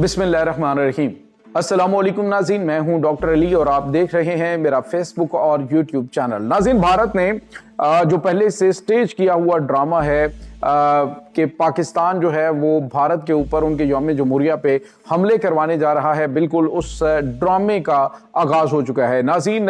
बिस्मिल्लाहिर्रहमानिर्रहीम। अस्सलाम वालेकुम नाज़रीन, मैं हूं डॉक्टर अली और आप देख रहे हैं मेरा फेसबुक और यूट्यूब चैनल। नाज़रीन, भारत ने जो पहले से स्टेज किया हुआ ड्रामा है कि पाकिस्तान जो है वो भारत के ऊपर उनके यौम जमहूरिया पे हमले करवाने जा रहा है, बिल्कुल उस ड्रामे का आगाज़ हो चुका है। नाज़रीन,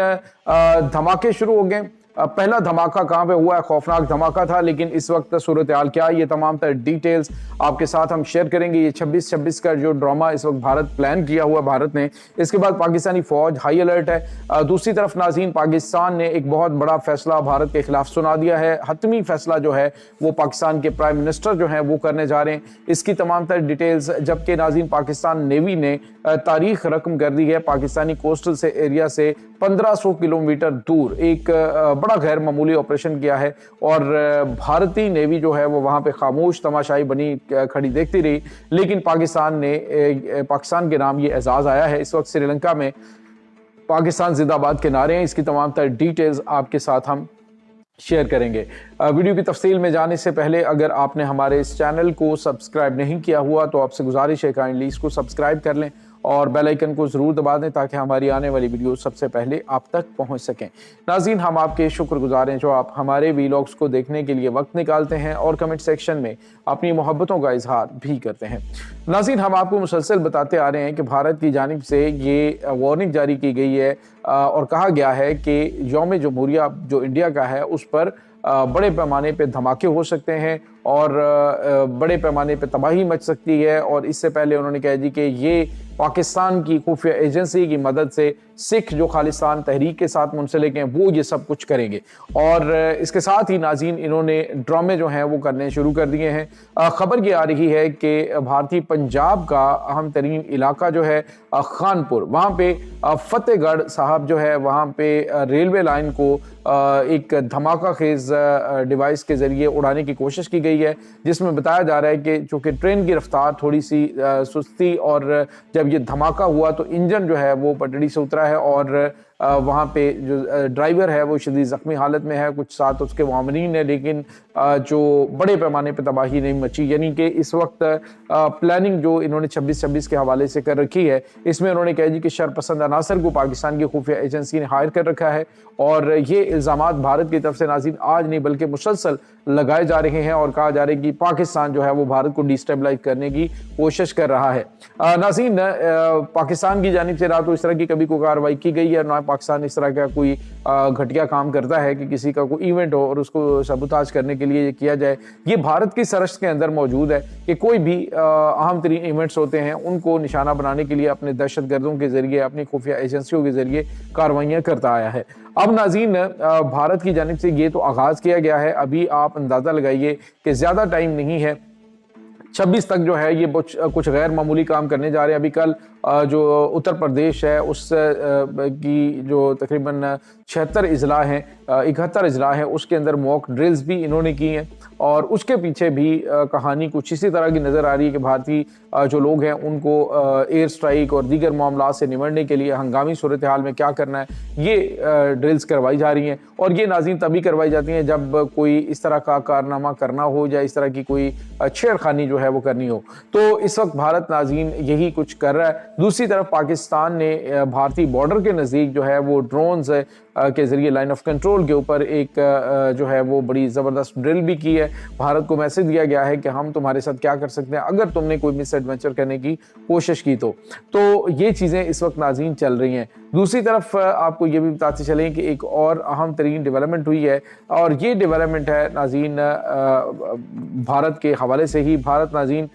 धमाके शुरू हो गए। पहला धमाका कहाँ पे हुआ है? खौफनाक धमाका था, लेकिन इस वक्त सूरत हाल क्या है, ये तमाम तर डिटेल्स आपके साथ हम शेयर करेंगे। ये 26-26 का जो ड्रामा इस वक्त भारत प्लान किया हुआ भारत ने, इसके बाद पाकिस्तानी फौज हाई अलर्ट है। दूसरी तरफ नाज़रीन, पाकिस्तान ने एक बहुत बड़ा फैसला भारत के खिलाफ सुना दिया है। हतमी फैसला जो है वो पाकिस्तान के प्राइम मिनिस्टर जो है वो करने जा रहे हैं, इसकी तमाम तर डिटेल्स। जबकि नाज़रीन, पाकिस्तान नेवी ने तारीख रकम कर दी है। पाकिस्तानी कोस्टल से एरिया से 1500 किलोमीटर दूर एक बड़ा गैर मामूली ऑपरेशन किया है और भारतीय नेवी जो है वो वहां पे खामोश तमाशाई बनी खड़ी देखती रही। लेकिन पाकिस्तान के नाम ये एजाज आया है। इस वक्त श्रीलंका में पाकिस्तान जिंदाबाद के नारे हैं। इसकी तमाम तर डिटेल्स आपके साथ हम शेयर करेंगे। वीडियो की तफसील में जाने से पहले अगर आपने हमारे इस चैनल को सब्सक्राइब नहीं किया हुआ तो आपसे गुजारिश है काइंडली इसको सब्सक्राइब कर लें और बेल आइकन को ज़रूर दबा दें ताकि हमारी आने वाली वीडियो सबसे पहले आप तक पहुंच सकें। नाज़रीन, हम आपके शुक्रगुजार हैं जो आप हमारे वीलॉग्स को देखने के लिए वक्त निकालते हैं और कमेंट सेक्शन में अपनी मोहब्बतों का इजहार भी करते हैं। नाज़रीन, हम आपको मुसलसल बताते आ रहे हैं कि भारत की जानिब से ये वार्निंग जारी की गई है और कहा गया है कि यौम जमहूरिया जो इंडिया का है उस पर बड़े पैमाने पे धमाके हो सकते हैं और बड़े पैमाने पे तबाही मच सकती है। और इससे पहले उन्होंने कहा जी कि ये पाकिस्तान की खुफिया एजेंसी की मदद से सिख जो खालिस्तान तहरीक के साथ मुंसलिक हैं वो ये सब कुछ करेंगे। और इसके साथ ही नाज़रीन, इन्होंने ड्रामे जो हैं वो करने शुरू कर दिए हैं। खबर ये आ रही है कि भारतीय पंजाब का अहम तरीन इलाका जो है खानपुर, वहाँ पे फतेहगढ़ साहब जो है वहाँ पे रेलवे लाइन को एक धमाका खेज डिवाइस के ज़रिए उड़ाने की कोशिश की गई है, जिसमें बताया जा रहा है कि चूँकि ट्रेन की रफ्तार थोड़ी सी सुस्ती और जब ये धमाका हुआ तो इंजन जो है वो पटड़ी से उतरा है और वहाँ पे जो ड्राइवर है वो शदीद ज़ख्मी हालत में है, कुछ साथ उसके मामरीन है, लेकिन जो बड़े पैमाने पे तबाही नहीं मची। यानी कि इस वक्त प्लानिंग जो इन्होंने 26-26 के हवाले से कर रखी है, इसमें उन्होंने कहा जी कि शरपसंद अनासर को पाकिस्तान की खुफिया एजेंसी ने हायर कर रखा है और ये इल्ज़ामात भारत की तरफ से नाज़रीन आज नहीं बल्कि मुसलसल लगाए जा रहे हैं और कहा जा रहा है कि पाकिस्तान जो है वो भारत को डिस्टेबलाइज करने की कोशिश कर रहा है। नाज़रीन, पाकिस्तान की जानिब से ना तो इस तरह की कभी कोई कार्रवाई की गई है, ना पाकिस्तान इस तरह का कोई घटिया काम करता है कि किसी का कोई इवेंट हो और उसको सबूताज करने के लिए ये किया जाए। ये भारत की सरहद के अंदर मौजूद है कि कोई भी अहम तरीन इवेंट्स होते हैं उनको निशाना बनाने के लिए अपने दहशत गर्दों के जरिए, अपनी खुफिया एजेंसियों के जरिए कार्रवाइयाँ करता आया है। अब नाज़रीन, भारत की जानिब से ये तो आगाज़ किया गया है। अभी आप अंदाज़ा लगाइए कि ज़्यादा टाइम नहीं है, 26 तक जो है ये कुछ गैर मामूली काम करने जा रहे हैं। अभी कल जो उत्तर प्रदेश है उस की जो तकरीबन 76 अजला हैं, 71 अजला हैं, उसके अंदर मॉक ड्रिल्स भी इन्होंने की हैं और उसके पीछे भी कहानी कुछ इसी तरह की नज़र आ रही है कि भारतीय जो लोग हैं उनको एयर स्ट्राइक और दीगर मामला से निमटने के लिए हंगामी सूरत हाल में क्या करना है, ये ड्रिल्स करवाई जा रही हैं। और ये नाज़रीन तभी करवाई जाती हैं जब कोई इस तरह का कारनामा करना हो या इस तरह की कोई छेड़खानी जो है वो करनी हो। तो इस वक्त भारत नाज़रीन यही कुछ कर रहा है। दूसरी तरफ पाकिस्तान ने भारतीय बॉर्डर के नज़दीक जो है वो ड्रोन्स के ज़रिए लाइन ऑफ कंट्रोल के ऊपर एक जो है वो बड़ी ज़बरदस्त ड्रिल भी की है। भारत को मैसेज दिया गया है कि हम तुम्हारे साथ क्या कर सकते हैं अगर तुमने कोई मिस एडवेंचर करने की कोशिश की तो ये चीज़ें इस वक्त नाज़रीन चल रही हैं। दूसरी तरफ आपको ये भी बताते चलें कि एक और अहम तरीन डेवलपमेंट हुई है और ये डेवलपमेंट है नाज़रीन भारत के हवाले से ही। भारत नाज़रीन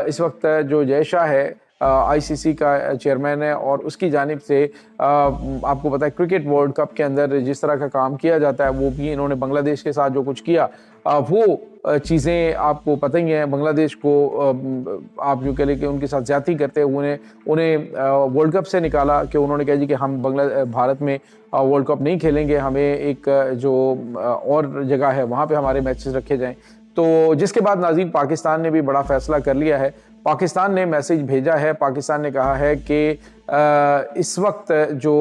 इस वक्त जो जय शाह है ICC का चेयरमैन है और उसकी जानिब से आपको पता है क्रिकेट वर्ल्ड कप के अंदर जिस तरह का काम किया जाता है वो भी इन्होंने बांग्लादेश के साथ जो कुछ किया वो चीज़ें आपको पता ही हैं। बांग्लादेश को आप जो कह लें कि उनके साथ ज्यादती करते हुए उन्हें वर्ल्ड कप से निकाला कि उन्होंने कहा जी कि हम भारत में वर्ल्ड कप नहीं खेलेंगे, हमें एक जो और जगह है वहाँ पे हमारे मैचेस रखे जाएं। तो जिसके बाद नाज़रीन पाकिस्तान ने भी बड़ा फैसला कर लिया है। पाकिस्तान ने मैसेज भेजा है, पाकिस्तान ने कहा है कि اس وقت جو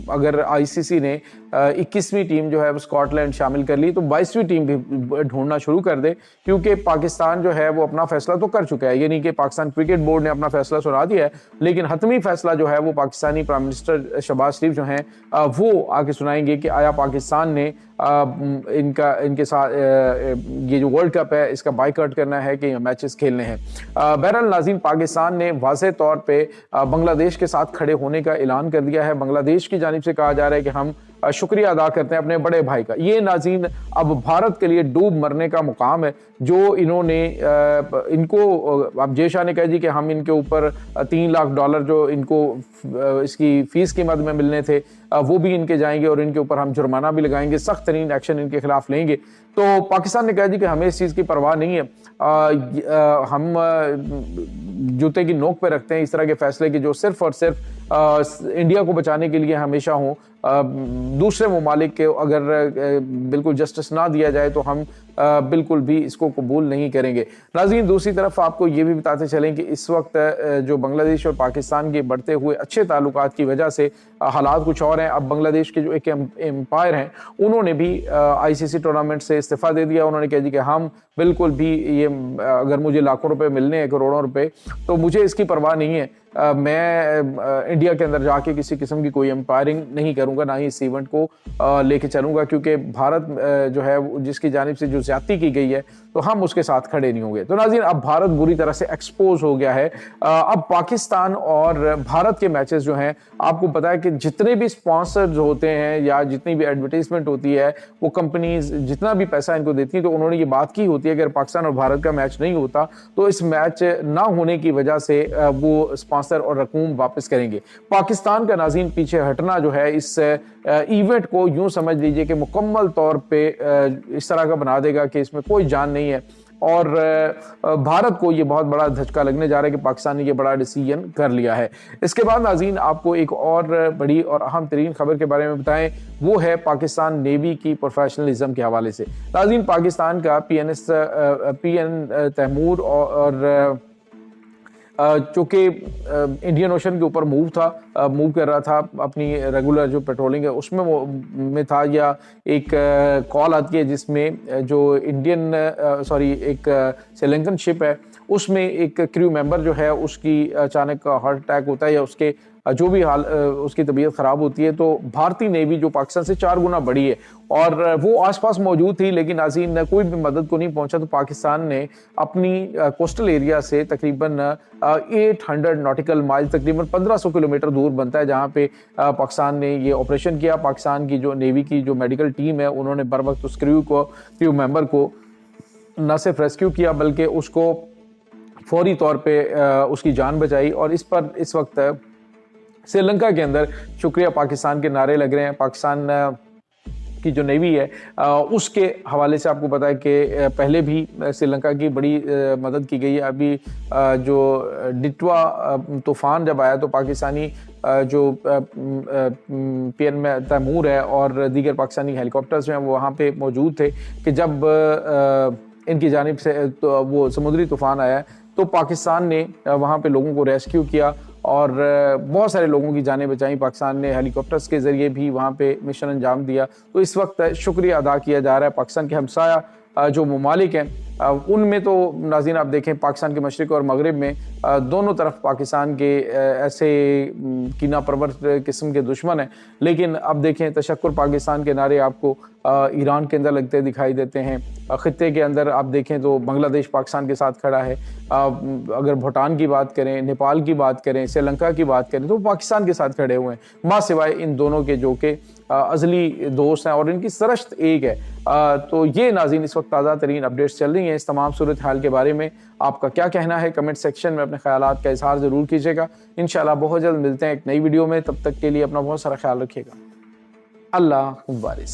اگر آئی سی سی نے 21ویں ٹیم جو ہے وہ اسکاٹ لینڈ شامل کر لی تو 22ویں ٹیم بھی ڈھونڈنا شروع کر دے، کیونکہ پاکستان جو ہے وہ اپنا فیصلہ تو کر چکا ہے، یہ نہیں کہ پاکستان کرکٹ بورڈ نے اپنا فیصلہ سنا دیا ہے، لیکن حتمی فیصلہ جو ہے وہ پاکستانی پرائم منسٹر شہباز شریف جو ہیں وہ آگے سنائیں گے کہ آیا پاکستان نے ان کے ساتھ یہ جو ورلڈ کپ ہے اس کا بائیکاٹ کرنا ہے کہ میچز کھیلنے ہیں۔ بہرحال ناظرین، پاکستان نے واضح طور پہ بنگلہ دیش کے ساتھ کھڑے ہونے کا اعلان کر دیا ہے۔ بنگلہ دیش کی جانب سے کہا جا رہا ہے کہ ہم شکریہ ادا کرتے ہیں اپنے بڑے بھائی کا۔ یہ ناظرین اب بھارت کے لیے ڈوب مرنے کا مقام ہے جو انہوں نے ان کو اب جے شاہ نے کہا جی کہ ہم ان کے اوپر $3 لاکھ جو ان کو اس کی فیس کی مد میں ملنے تھے وہ بھی ان کے جائیں گے اور ان کے اوپر ہم جرمانہ بھی لگائیں گے، سخت ترین ایکشن ان کے خلاف لیں گے۔ تو پاکستان نے کہا جی کہ ہمیں اس چیز کی پرواہ نہیں ہے، ہم جوتے کی نوک پہ رکھتے ہیں اس طرح کے فیصلے کی جو صرف اور صرف انڈیا کو بچانے کے لیے ہمیشہ ہوں۔ دوسرے ممالک کے اگر بالکل جسٹس نہ دیا جائے تو ہم بالکل بھی اس کو قبول نہیں کریں گے۔ ناظرین، دوسری طرف آپ کو یہ بھی بتاتے چلیں کہ اس وقت جو بنگلہ دیش اور پاکستان کے بڑھتے ہوئے اچھے تعلقات کی وجہ سے حالات کچھ اور ہیں۔ اب بنگلہ دیش کے جو ایک امپائر ہیں انہوں نے بھی آئی سی سی ٹورنامنٹ سے استعفیٰ دے دیا۔ انہوں نے کہا جی کہ ہم بالکل بھی یہ اگر مجھے لاکھوں روپے ملنے ہیں، کروڑوں روپے، تو مجھے اس کی پرواہ نہیں ہے، میں انڈیا کے اندر جا کے کسی قسم کی کوئی امپائرنگ نہیں کروں گا، نہ ہی اس ایونٹ کو لے کے چلوں گا، کیونکہ بھارت جو ہے جس کی جانب سے جو زیادتی کی گئی ہے تو ہم اس کے ساتھ کھڑے نہیں ہوں گے۔ تو ناظرین، اب بھارت بری طرح سے ایکسپوز ہو گیا ہے۔ اب پاکستان اور بھارت کے میچز جو ہیں، آپ کو پتا ہے کہ جتنے بھی سپانسرز ہوتے ہیں یا جتنی بھی ایڈورٹائزمنٹ ہوتی ہے، وہ کمپنیز جتنا بھی پیسہ ان کو دیتی ہیں، تو انہوں نے یہ بات کی ہوتی ہے کہ اگر پاکستان اور بھارت کا میچ نہیں ہوتا تو اس میچ نہ ہونے کی وجہ سے وہ سپانسر اور رقوم واپس کریں گے۔ پاکستان کا ناظرین پیچھے ہٹنا جو ہے اس ایونٹ کو یوں سمجھ لیجئے کہ مکمل طور پہ اس طرح کا بنا دے گا کہ اس میں کوئی جان نہیں ہے، اور بھارت کو یہ بہت بڑا دھچکا لگنے جا رہا ہے کہ پاکستان نے یہ بڑا ڈیسیژن کر لیا ہے۔ اس کے بعد ناظرین آپ کو ایک اور بڑی اور اہم ترین خبر کے بارے میں بتائیں، وہ ہے پاکستان نیوی کی پروفیشنلزم کے حوالے سے۔ ناظرین، پاکستان کا پی این تیمور اور چونکہ انڈین اوشن کے اوپر موو کر رہا تھا، اپنی ریگولر جو پیٹرولنگ ہے اس میں تھا، یا ایک کال آتی ہے جس میں جو ایک سری لنکن شپ ہے اس میں ایک کریو ممبر جو ہے اس کی اچانک ہارٹ اٹیک ہوتا ہے یا اس کے جو بھی حال اس کی طبیعت خراب ہوتی ہے، تو بھارتی نیوی جو پاکستان سے 4 گنا بڑی ہے اور وہ آس پاس موجود تھی، لیکن ناظرین کوئی بھی مدد کو نہیں پہنچا، تو پاکستان نے اپنی کوسٹل ایریا سے تقریباً 800 ناٹیکل مائل، تقریباً 1500 کلومیٹر دور بنتا ہے، جہاں پہ پاکستان نے یہ آپریشن کیا۔ پاکستان کی جو نیوی کی جو میڈیکل ٹیم ہے انہوں نے بر وقت اس کریو ممبر کو نہ صرف ریسکیو کیا بلکہ اس کو فوری طور پہ اس کی جان بچائی، اور اس پر اس وقت سری لنکا کے اندر شکریہ پاکستان کے نعرے لگ رہے ہیں۔ پاکستان کی جو نیوی ہے اس کے حوالے سے آپ کو پتا ہے کہ پہلے بھی سری لنکا کی بڑی مدد کی گئی ہے۔ ابھی جو ڈٹوا طوفان جب آیا تو پاکستانی جو پی این تیمور ہے اور دیگر پاکستانی ہیلی کاپٹرز ہیں وہ وہاں پہ موجود تھے کہ جب ان کی جانب سے وہ سمندری طوفان آیا تو پاکستان نے وہاں پہ لوگوں کو ریسکیو کیا اور بہت سارے لوگوں کی جانیں بچائیں۔ پاکستان نے ہیلی کاپٹرز کے ذریعے بھی وہاں پہ مشن انجام دیا۔ تو اس وقت شکریہ ادا کیا جا رہا ہے پاکستان کے ہمسایہ جو ممالک ہیں ان میں تو ناظرین آپ دیکھیں پاکستان کے مشرق اور مغرب میں دونوں طرف پاکستان کے ایسے کینہ پرور قسم کے دشمن ہیں، لیکن اب دیکھیں تشکر پاکستان کے نعرے آپ کو ایران کے اندر لگتے دکھائی دیتے ہیں۔ خطے کے اندر آپ دیکھیں تو بنگلہ دیش پاکستان کے ساتھ کھڑا ہے، اگر بھوٹان کی بات کریں، نیپال کی بات کریں، سری لنکا کی بات کریں تو پاکستان کے ساتھ کھڑے ہوئے ہیں، ماں سوائے ان دونوں کے جو کہ ازلی دوست ہیں اور ان کی سرشت ایک ہے۔ تو یہ ناظرین اس وقت تازہ ترین اپڈیٹس چل رہی ہیں۔ اس تمام صورتحال کے بارے میں آپ کا کیا کہنا ہے؟ کمنٹ سیکشن میں اپنے خیالات کا اظہار ضرور کیجیے گا۔ انشاءاللہ بہت جلد ملتے ہیں ایک نئی ویڈیو میں، تب تک کے لیے اپنا بہت سارا خیال رکھیے گا۔ اللہ حافظ۔